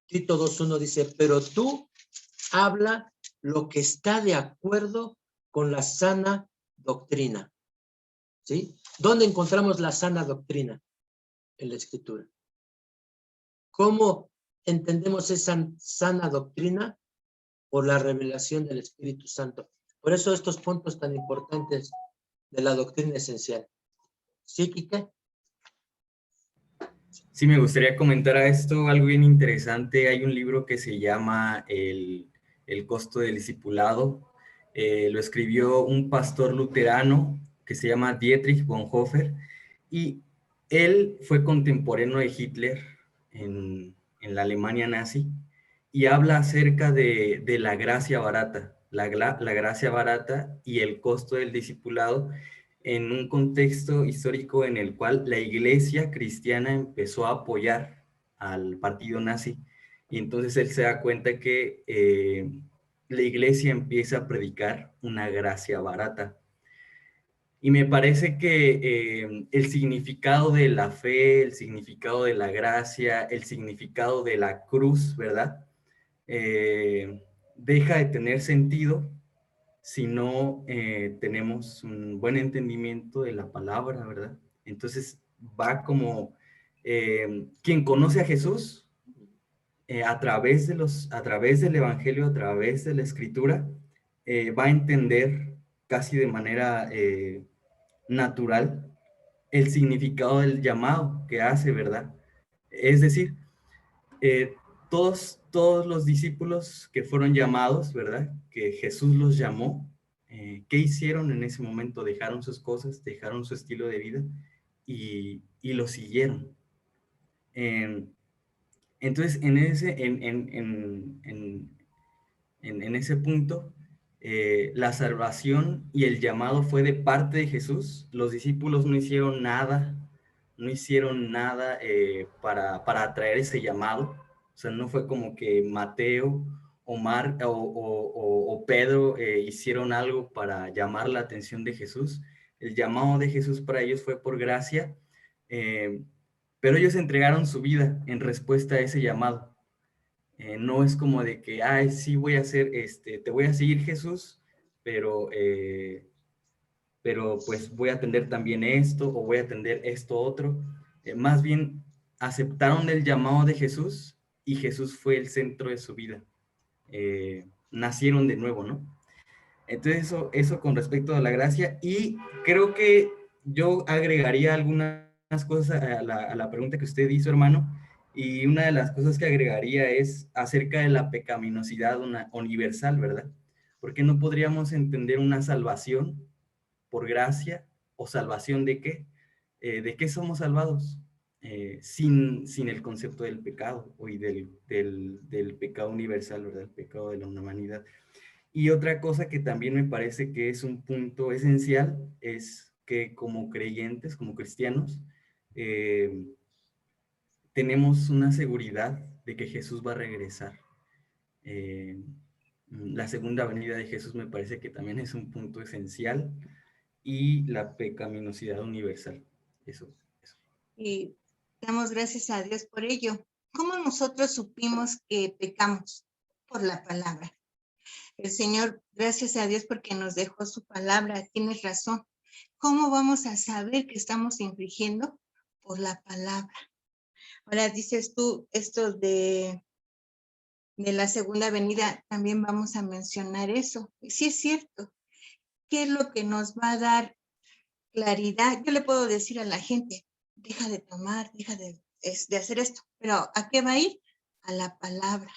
Tito 2:1 dice, pero tú habla lo que está de acuerdo con la sana doctrina. ¿Sí? ¿Dónde encontramos la sana doctrina? En la Escritura. ¿Cómo entendemos esa sana doctrina? Por la revelación del Espíritu Santo. Por eso estos puntos tan importantes de la doctrina esencial. ¿Sí, Quique? Sí, me gustaría comentar a esto algo bien interesante. Hay un libro que se llama El costo del discipulado. Lo escribió un pastor luterano que se llama Dietrich Bonhoeffer, y él fue contemporáneo de Hitler en la Alemania nazi, y habla acerca de la gracia barata, la gracia barata y el costo del discipulado, en un contexto histórico en el cual la iglesia cristiana empezó a apoyar al partido nazi, y entonces él se da cuenta que la iglesia empieza a predicar una gracia barata. Y me parece que el significado de la fe, el significado de la gracia, el significado de la cruz, ¿verdad? Deja de tener sentido si no tenemos un buen entendimiento de la palabra, ¿verdad? Entonces va como quien conoce a Jesús a través del Evangelio, a través de la Escritura, va a entender casi de manera natural el significado del llamado que hace, ¿verdad? Es decir, todos los discípulos que fueron llamados, ¿verdad? Que Jesús los llamó, ¿qué hicieron en ese momento? Dejaron sus cosas, dejaron su estilo de vida y lo siguieron. Entonces, en ese punto, la salvación y el llamado fue de parte de Jesús. Los discípulos no hicieron nada para atraer ese llamado. O sea, no fue como que Mateo o Pedro hicieron algo para llamar la atención de Jesús. El llamado de Jesús para ellos fue por gracia, pero ellos entregaron su vida en respuesta a ese llamado. No es como de que, ay, sí voy a hacer, te voy a seguir, Jesús, pero pero pues voy a atender también esto o voy a atender esto otro. Más bien aceptaron el llamado de Jesús y Jesús fue el centro de su vida. Nacieron de nuevo, ¿no? Entonces eso con respecto a la gracia, y creo que yo agregaría algunas cosas a la pregunta que usted hizo, hermano, y una de las cosas que agregaría es acerca de la pecaminosidad universal, ¿verdad? Porque no podríamos entender una salvación por gracia o salvación de qué? ¿De qué somos salvados? Sin el concepto del pecado y del pecado universal, ¿verdad? El pecado de la humanidad. Y otra cosa que también me parece que es un punto esencial es que como creyentes, como cristianos, tenemos una seguridad de que Jesús va a regresar. La segunda venida de Jesús me parece que también es un punto esencial, y la pecaminosidad universal. Eso. Y damos gracias a Dios por ello. ¿Cómo nosotros supimos que pecamos? Por la palabra. El Señor, gracias a Dios porque nos dejó su palabra. Tienes razón. ¿Cómo vamos a saber que estamos infringiendo? Por la palabra. Ahora dices tú esto de la segunda venida, también vamos a mencionar eso. Sí es cierto. ¿Qué es lo que nos va a dar claridad? Yo le puedo decir a la gente, deja de tomar, deja de hacer esto, pero ¿a qué va a ir? A la palabra.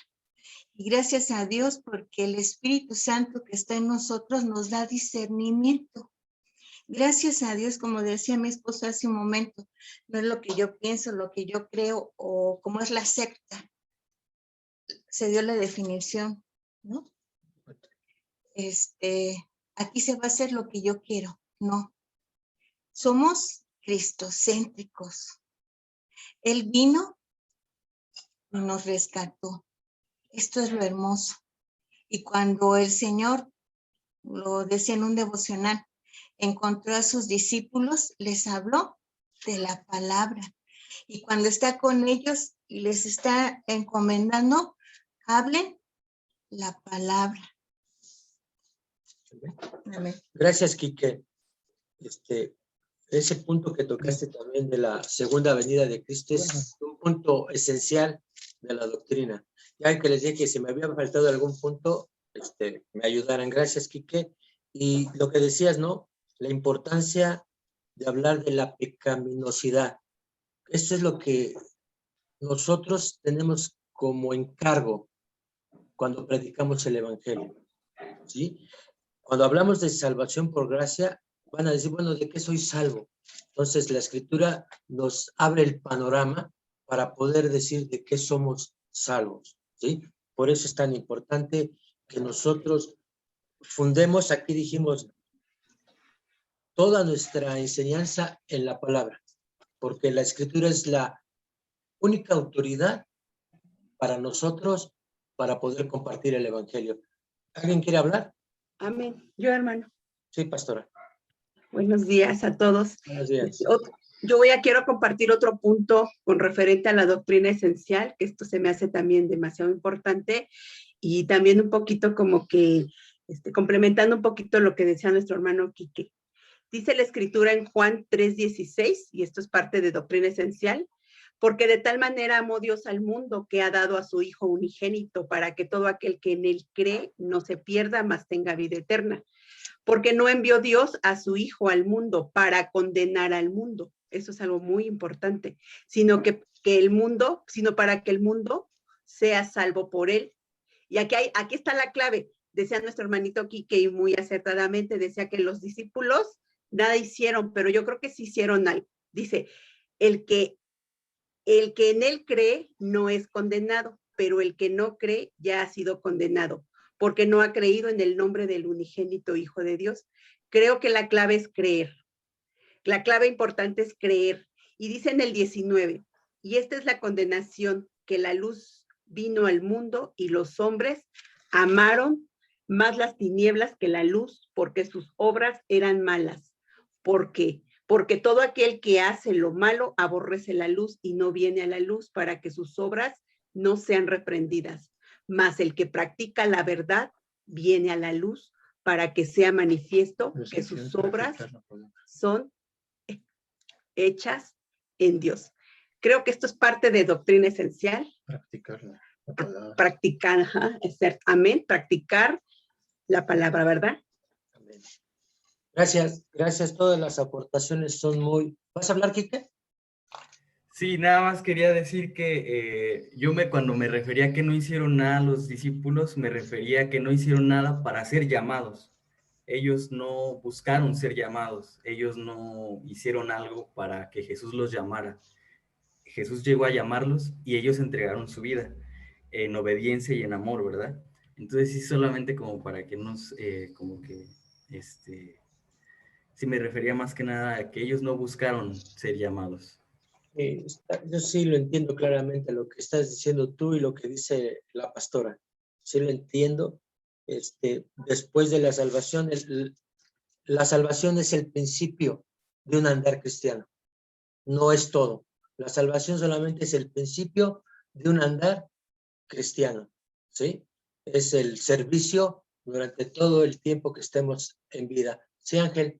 Y gracias a Dios porque el Espíritu Santo que está en nosotros nos da discernimiento. Gracias a Dios, como decía mi esposo hace un momento, no es lo que yo pienso, lo que yo creo o como es la secta. Se dio la definición, ¿no? Aquí se va a hacer lo que yo quiero. No. Somos cristocéntricos. Él vino y nos rescató. Esto es lo hermoso. Y cuando el Señor, lo decía en un devocional, encontró a sus discípulos, les habló de la palabra. Y cuando está con ellos y les está encomendando, hablen la palabra. Amén. Gracias, Quique. Ese punto que tocaste también de la segunda venida de Cristo es un punto esencial de la doctrina. Ya que les dije que si me había faltado algún punto, me ayudaran. Gracias, Quique. Y lo que decías, ¿no? La importancia de hablar de la pecaminosidad. Esto es lo que nosotros tenemos como encargo cuando predicamos el Evangelio, ¿sí? Cuando hablamos de salvación por gracia, van a decir, bueno, ¿de qué soy salvo? Entonces, la Escritura nos abre el panorama para poder decir de qué somos salvos, ¿sí? Por eso es tan importante que nosotros fundemos, aquí dijimos, toda nuestra enseñanza en la palabra, porque la Escritura es la única autoridad para nosotros para poder compartir el Evangelio. ¿Alguien quiere hablar? Amén. Yo, hermano. Sí, pastora. Buenos días a todos. Buenos días. Yo quiero compartir otro punto con referente a la doctrina esencial, que esto se me hace también demasiado importante, y también un poquito como que, complementando un poquito lo que decía nuestro hermano Quique. Dice la Escritura en Juan 3:16, y esto es parte de doctrina esencial, porque de tal manera amó Dios al mundo que ha dado a su Hijo unigénito para que todo aquel que en él cree no se pierda, mas tenga vida eterna. Porque no envió Dios a su Hijo al mundo para condenar al mundo. Eso es algo muy importante. Sino para que el mundo sea salvo por él. Y aquí está la clave. Decía nuestro hermanito Quique, y muy acertadamente, decía que los discípulos nada hicieron, pero yo creo que sí hicieron algo. Dice, el que en él cree no es condenado, pero el que no cree ya ha sido condenado, porque no ha creído en el nombre del unigénito Hijo de Dios. Creo que la clave es creer. La clave importante es creer. Y dice en el 19, y esta es la condenación, que la luz vino al mundo y los hombres amaron más las tinieblas que la luz, porque sus obras eran malas. ¿Por qué? Porque todo aquel que hace lo malo aborrece la luz y no viene a la luz para que sus obras no sean reprendidas. Mas el que practica la verdad viene a la luz para que sea manifiesto que sus obras son hechas en Dios. Creo que esto es parte de doctrina esencial. Practicarla. Practicar, amén, practicar la palabra, ¿verdad? Amén. Gracias. Todas las aportaciones son muy... ¿Vas a hablar, Quique? Sí, nada más quería decir que cuando me refería a que no hicieron nada los discípulos, me refería a que no hicieron nada para ser llamados. Ellos no buscaron ser llamados, ellos no hicieron algo para que Jesús los llamara. Jesús llegó a llamarlos y ellos entregaron su vida en obediencia y en amor, ¿verdad? Entonces sí, solamente como para que nos, sí me refería más que nada a que ellos no buscaron ser llamados. Yo sí lo entiendo claramente lo que estás diciendo tú y lo que dice la pastora. Sí lo entiendo. Después de la salvación es el principio de un andar cristiano. No es todo. La salvación solamente es el principio de un andar cristiano, ¿sí? Es el servicio durante todo el tiempo que estemos en vida. Sí, Ángel.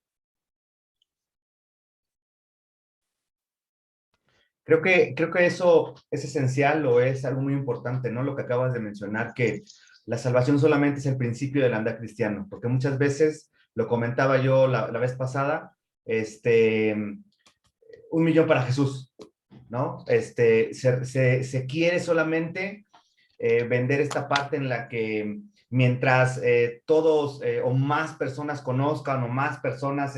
Creo que eso es esencial o es algo muy importante, ¿no? Lo que acabas de mencionar, que la salvación solamente es el principio del andar cristiano, porque muchas veces, lo comentaba yo la vez pasada, 1 millón para Jesús, ¿no? Se quiere solamente vender esta parte en la que mientras todos o más personas conozcan o más personas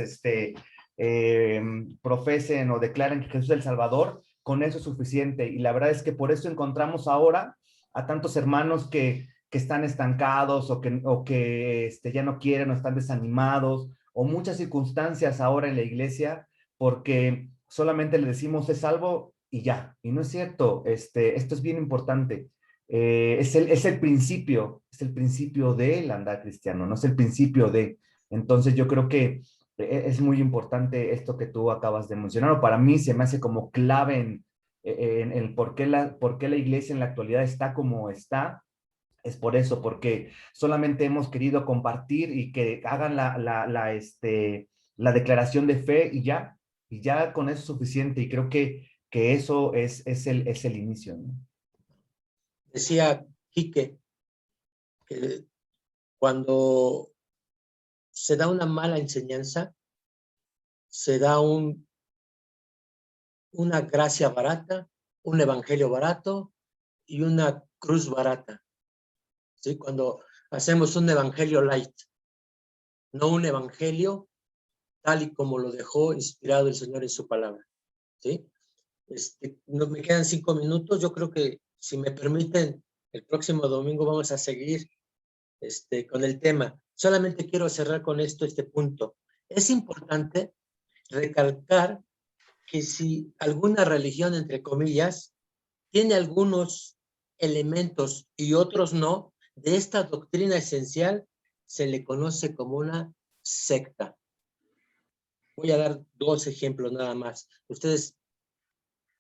profesen o declaren que Jesús es el Salvador, con eso es suficiente. Y la verdad es que por eso encontramos ahora a tantos hermanos que están estancados o que ya no quieren o están desanimados, o muchas circunstancias ahora en la iglesia, porque solamente le decimos es salvo y ya. Y no es cierto. Esto es bien importante. Es el principio del andar cristiano, no es el principio de. Entonces yo creo que es muy importante esto que tú acabas de mencionar, o para mí se me hace como clave en el por qué la iglesia en la actualidad está como está. Es por eso, porque solamente hemos querido compartir y que hagan la declaración de fe y ya con eso es suficiente, y creo que eso es el inicio, ¿no? Decía Quique que cuando se da una mala enseñanza, se da una gracia barata, un evangelio barato y una cruz barata. ¿Sí? Cuando hacemos un evangelio light, no un evangelio tal y como lo dejó inspirado el Señor en su palabra. ¿Sí? Me quedan 5 minutos. Yo creo que, si me permiten, el próximo domingo vamos a seguir con el tema. Solamente quiero cerrar con este punto. Es importante recalcar que si alguna religión, entre comillas, tiene algunos elementos y otros no, de esta doctrina esencial se le conoce como una secta. Voy a dar 2 ejemplos nada más. Ustedes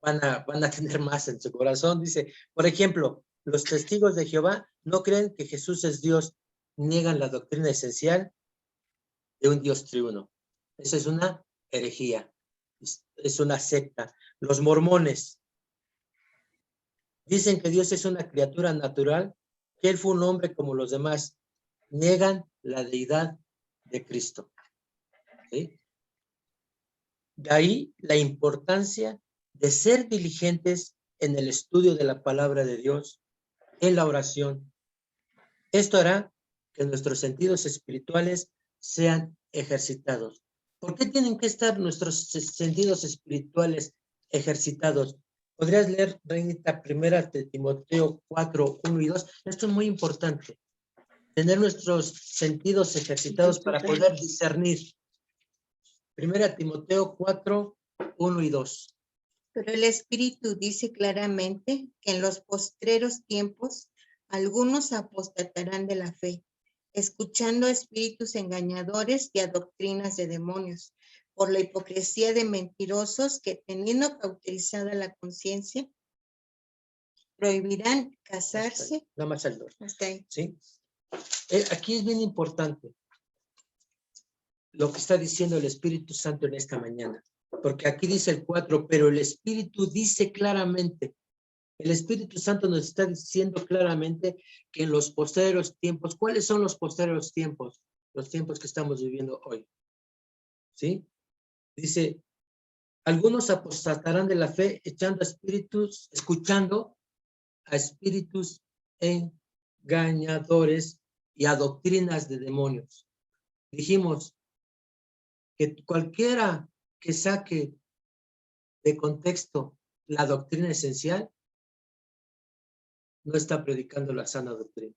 van a tener más en su corazón. Dice, por ejemplo, los testigos de Jehová no creen que Jesús es Dios, niegan la doctrina esencial de un Dios triuno. Esa es una herejía, es una secta. Los mormones dicen que Dios es una criatura natural, que Él fue un hombre como los demás. Niegan la deidad de Cristo. ¿Sí? De ahí la importancia de ser diligentes en el estudio de la palabra de Dios, en la oración. Esto hará que nuestros sentidos espirituales sean ejercitados. ¿Por qué tienen que estar nuestros sentidos espirituales ejercitados? ¿Podrías leer, Reinita, 1 de Timoteo 4, 1 y 2? Esto es muy importante. Tener nuestros sentidos ejercitados para poder discernir. 1 Timoteo 4, 1 y 2. Pero el Espíritu dice claramente que en los postreros tiempos algunos apostatarán de la fe, escuchando a espíritus engañadores y a doctrinas de demonios, por la hipocresía de mentirosos que, teniendo cauterizada la conciencia, prohibirán casarse. Nada más el 2. Hasta ahí. ¿Sí? Aquí es bien importante. lo que está diciendo el Espíritu Santo en esta mañana. Porque aquí dice el 4, pero el Espíritu dice claramente, el Espíritu Santo nos está diciendo claramente que en los postreros tiempos, ¿cuáles son los postreros tiempos? Los tiempos que estamos viviendo hoy. ¿Sí? Dice, algunos apostatarán de la fe escuchando a espíritus engañadores y a doctrinas de demonios. Dijimos que cualquiera que saque de contexto la doctrina esencial no está predicando la sana doctrina.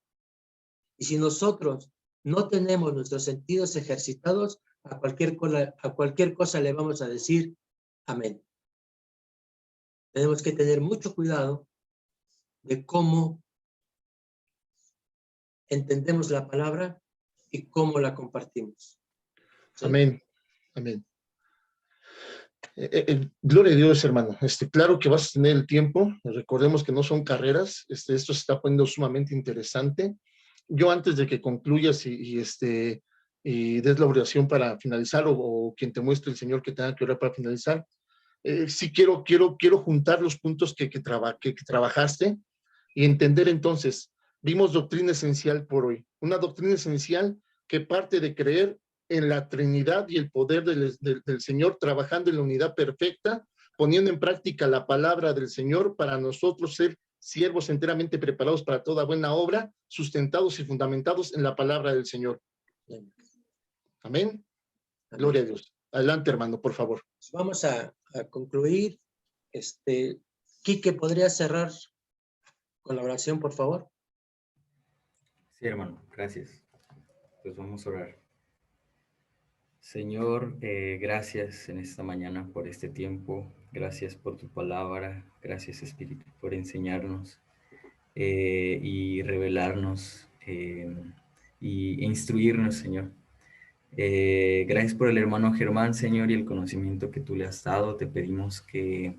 Y si nosotros no tenemos nuestros sentidos ejercitados, a cualquier cosa le vamos a decir amén. Tenemos que tener mucho cuidado de cómo entendemos la palabra y cómo la compartimos. ¿Sí? Amén. Amén. Gloria a Dios, hermano. Claro que vas a tener el tiempo. Recordemos que no son carreras. Esto se está poniendo sumamente interesante. Yo antes de que concluyas y des la oración para finalizar o quien te muestre el Señor que tenga que orar para finalizar, sí quiero juntar los puntos que trabajaste y entender entonces. Vimos doctrina esencial por hoy. Una doctrina esencial que parte de creer en la Trinidad y el poder del Señor, trabajando en la unidad perfecta, poniendo en práctica la palabra del Señor para nosotros ser siervos enteramente preparados para toda buena obra, sustentados y fundamentados en la palabra del Señor. Amén. Gloria a Dios. Adelante, hermano, por favor. Vamos a concluir. Quique, ¿podría cerrar con la oración, por favor? Sí, hermano, gracias. Pues vamos a orar. Señor, gracias en esta mañana por este tiempo. Gracias por tu palabra. Gracias, Espíritu, por enseñarnos y revelarnos y instruirnos, Señor. Gracias por el hermano Germán, Señor, y el conocimiento que tú le has dado. Te pedimos que,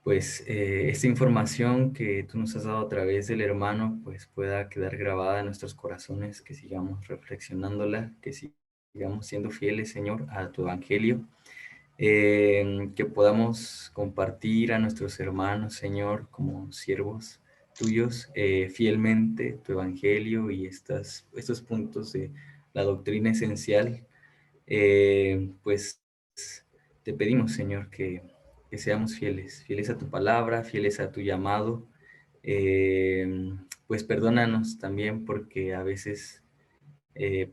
pues, esta información que tú nos has dado a través del hermano, pues, pueda quedar grabada en nuestros corazones, que sigamos reflexionándola, que sigamos siendo fieles, Señor, a tu evangelio, que podamos compartir a nuestros hermanos, Señor, como siervos tuyos, fielmente tu evangelio y estos puntos de la doctrina esencial. Pues te pedimos, Señor, que seamos fieles a tu palabra, fieles a tu llamado. Pues perdónanos también porque a veces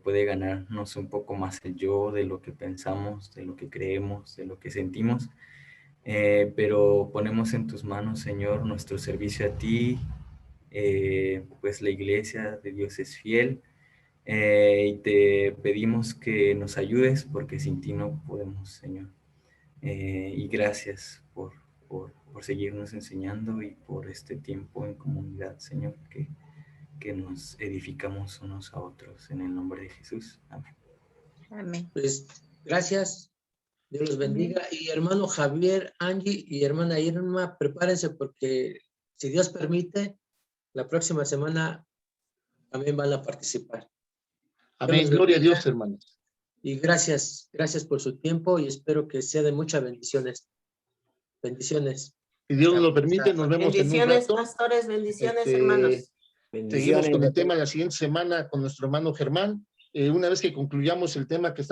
puede ganarnos un poco más el yo de lo que pensamos, de lo que creemos, de lo que sentimos, pero ponemos en tus manos, Señor, nuestro servicio a ti, pues la iglesia de Dios es fiel, y te pedimos que nos ayudes porque sin ti no podemos, Señor, y gracias por seguirnos enseñando y por este tiempo en comunidad, Señor, que nos edificamos unos a otros. En el nombre de Jesús. Amén. Amén. Pues gracias. Dios los bendiga. Y hermano Javier, Angie y hermana Irma, prepárense porque si Dios permite, la próxima semana también van a participar. Amén. Gloria a Dios, hermanos. Y gracias por su tiempo y espero que sea de muchas bendiciones. Bendiciones. Si Dios nos lo permite, nos vemos en un Bendiciones, rato. pastores, bendiciones, hermanos. Seguimos con el tema la siguiente semana con nuestro hermano Germán. Una vez que concluyamos el tema que estamos